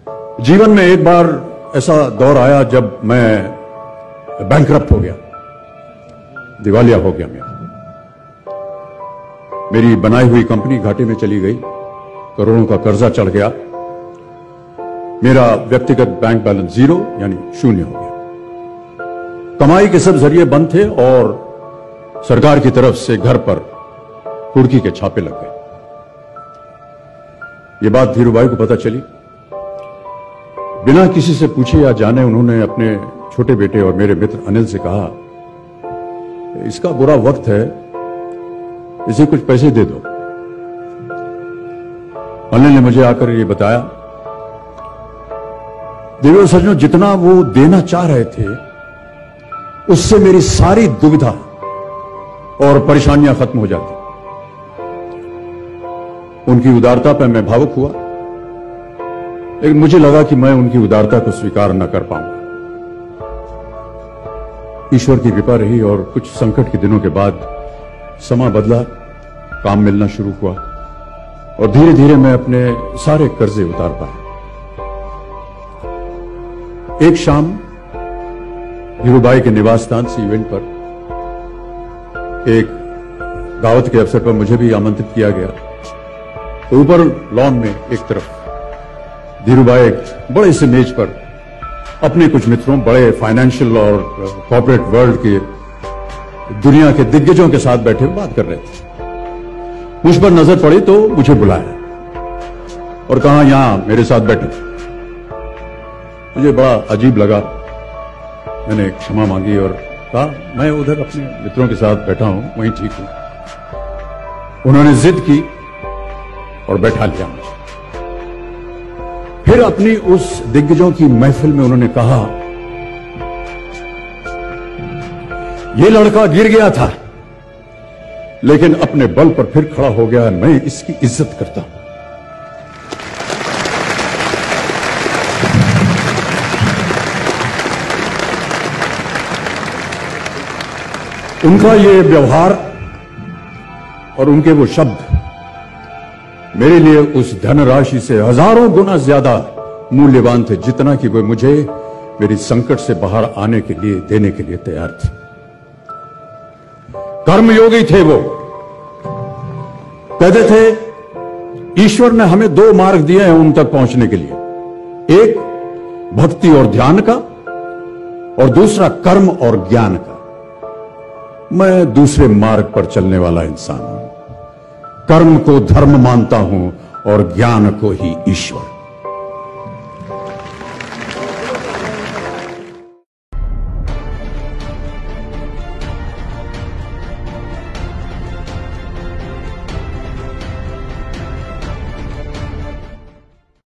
जीवन में एक बार ऐसा दौर आया जब मैं बैंकरप्ट हो गया, दिवालिया हो गया। मेरी बनाई हुई कंपनी घाटे में चली गई, करोड़ों का कर्जा चढ़ गया, मेरा व्यक्तिगत बैंक बैलेंस जीरो यानी शून्य हो गया। कमाई के सब जरिए बंद थे और सरकार की तरफ से घर पर कुर्की के छापे लग गए। ये बात धीरूभाई को पता चली। बिना किसी से पूछे या जाने उन्होंने अपने छोटे बेटे और मेरे मित्र अनिल से कहा, इसका बुरा वक्त है, इसे कुछ पैसे दे दो। अनिल ने मुझे आकर ये बताया, देवेंद्र सज्जनों, जितना वो देना चाह रहे थे उससे मेरी सारी दुविधा और परेशानियां खत्म हो जाती। उनकी उदारता पर मैं भावुक हुआ, लेकिन मुझे लगा कि मैं उनकी उदारता को स्वीकार न कर पाऊंगा। ईश्वर की कृपा रही और कुछ संकट के दिनों के बाद समा बदला, काम मिलना शुरू हुआ और धीरे धीरे मैं अपने सारे कर्जे उतार पाया। एक शाम धीरूभाई के निवास स्थान से इवेंट पर एक दावत के अवसर पर मुझे भी आमंत्रित किया गया। तो ऊपर लॉन में एक तरफ धीरूभाई एक बड़े से मेज पर अपने कुछ मित्रों, बड़े फाइनेंशियल और कॉर्पोरेट वर्ल्ड के दुनिया के दिग्गजों के साथ बैठे बात कर रहे थे। मुझ पर नजर पड़ी तो मुझे बुलाया और कहा, यहां मेरे साथ बैठो। मुझे बड़ा अजीब लगा, मैंने क्षमा मांगी और कहा, मैं उधर अपने मित्रों के साथ बैठा हूं, वहीं ठीक हूं। उन्होंने जिद की और बैठा लिया मुझे। फिर अपनी उस दिग्गजों की महफिल में उन्होंने कहा, यह लड़का गिर गया था लेकिन अपने बल पर फिर खड़ा हो गया, मैं इसकी इज्जत करता हूं। उनका ये व्यवहार और उनके वो शब्द मेरे लिए उस धनराशि से हजारों गुना ज्यादा मूल्यवान थे, जितना कि वे मुझे मेरी संकट से बाहर आने के लिए देने के लिए तैयार थे। कर्मयोगी थे वो, कहते थे ईश्वर ने हमें दो मार्ग दिए हैं उन तक पहुंचने के लिए, एक भक्ति और ध्यान का और दूसरा कर्म और ज्ञान का। मैं दूसरे मार्ग पर चलने वाला इंसान हूं, कर्म को धर्म मानता हूं और ज्ञान को ही ईश्वर।